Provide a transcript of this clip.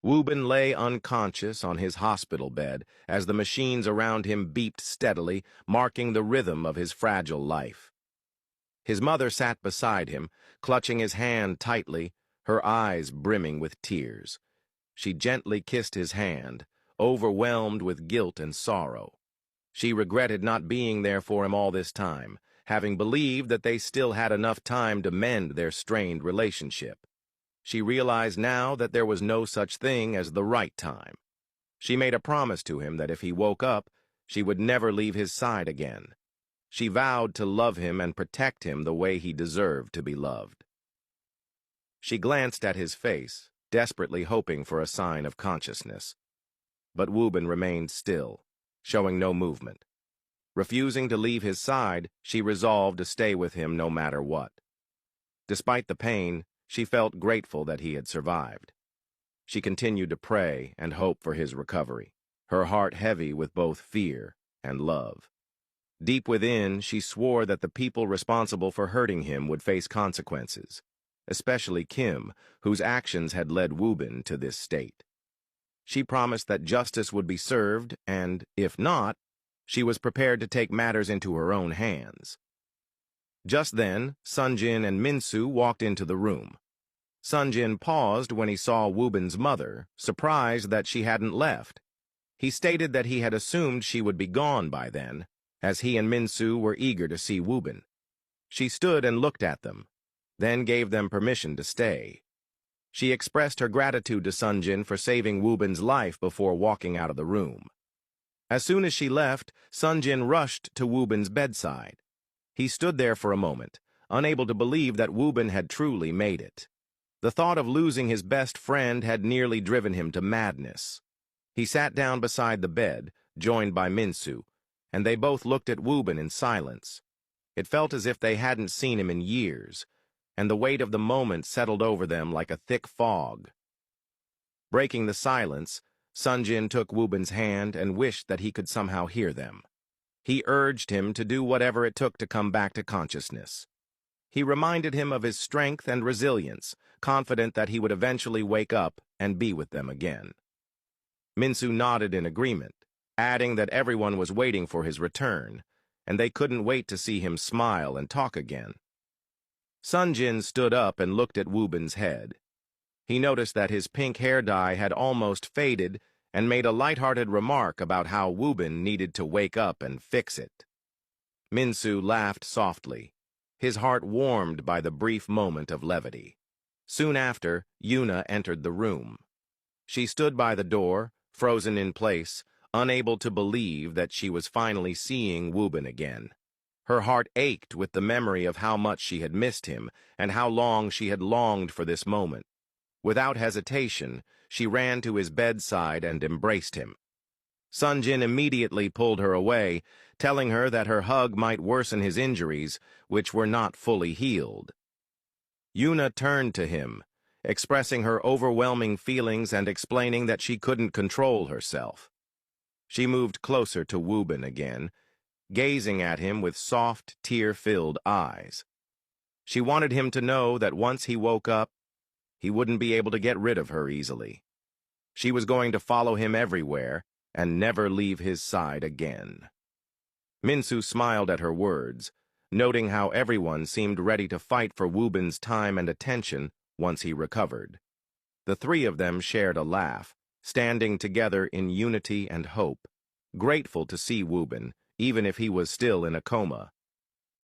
Wobin lay unconscious on his hospital bed as the machines around him beeped steadily, marking the rhythm of his fragile life. His mother sat beside him, clutching his hand tightly, her eyes brimming with tears. She gently kissed his hand, overwhelmed with guilt and sorrow. She regretted not being there for him all this time, having believed that they still had enough time to mend their strained relationship. She realized now that there was no such thing as the right time. She made a promise to him that if he woke up, she would never leave his side again. She vowed to love him and protect him the way he deserved to be loved. She glanced at his face, desperately hoping for a sign of consciousness. But Wobin remained still, showing no movement. Refusing to leave his side, she resolved to stay with him no matter what. Despite the pain, she felt grateful that he had survived. She continued to pray and hope for his recovery, her heart heavy with both fear and love. Deep within, she swore that the people responsible for hurting him would face consequences, especially Kim, whose actions had led Wobin to this state. She promised that justice would be served, and, if not, she was prepared to take matters into her own hands. Just then, Sunjin and Minsu walked into the room. Sunjin paused when he saw Wobin's mother, surprised that she hadn't left. He stated that he had assumed she would be gone by then, as he and Minsu were eager to see Wobin. She stood and looked at them, then gave them permission to stay. She expressed her gratitude to Sunjin for saving Wobin's life before walking out of the room. As soon as she left, Sunjin rushed to Wobin's bedside. He stood there for a moment, unable to believe that Wobin had truly made it. The thought of losing his best friend had nearly driven him to madness. He sat down beside the bed, joined by Minsu, and they both looked at Wobin in silence. It felt as if they hadn't seen him in years, and the weight of the moment settled over them like a thick fog. Breaking the silence, Sunjin took Wobin's hand and wished that he could somehow hear them. He urged him to do whatever it took to come back to consciousness. He reminded him of his strength and resilience, confident that he would eventually wake up and be with them again. Minsu nodded in agreement, adding that everyone was waiting for his return, and they couldn't wait to see him smile and talk again. Sunjin stood up and looked at Wobin's head. He noticed that his pink hair dye had almost faded and made a light-hearted remark about how Wobin needed to wake up and fix it. Minsu laughed softly, his heart warmed by the brief moment of levity. Soon after, Yuna entered the room. She stood by the door, frozen in place, unable to believe that she was finally seeing Wobin again. Her heart ached with the memory of how much she had missed him and how long she had longed for this moment. Without hesitation, she ran to his bedside and embraced him. Sunjin immediately pulled her away, telling her that her hug might worsen his injuries, which were not fully healed. Yuna turned to him, expressing her overwhelming feelings and explaining that she couldn't control herself. She moved closer to Wobin again, gazing at him with soft, tear-filled eyes. She wanted him to know that once he woke up, he wouldn't be able to get rid of her easily. She was going to follow him everywhere and never leave his side again. Minsu smiled at her words, noting how everyone seemed ready to fight for Wobin's time and attention once he recovered. The three of them shared a laugh, standing together in unity and hope, grateful to see Wobin, even if he was still in a coma.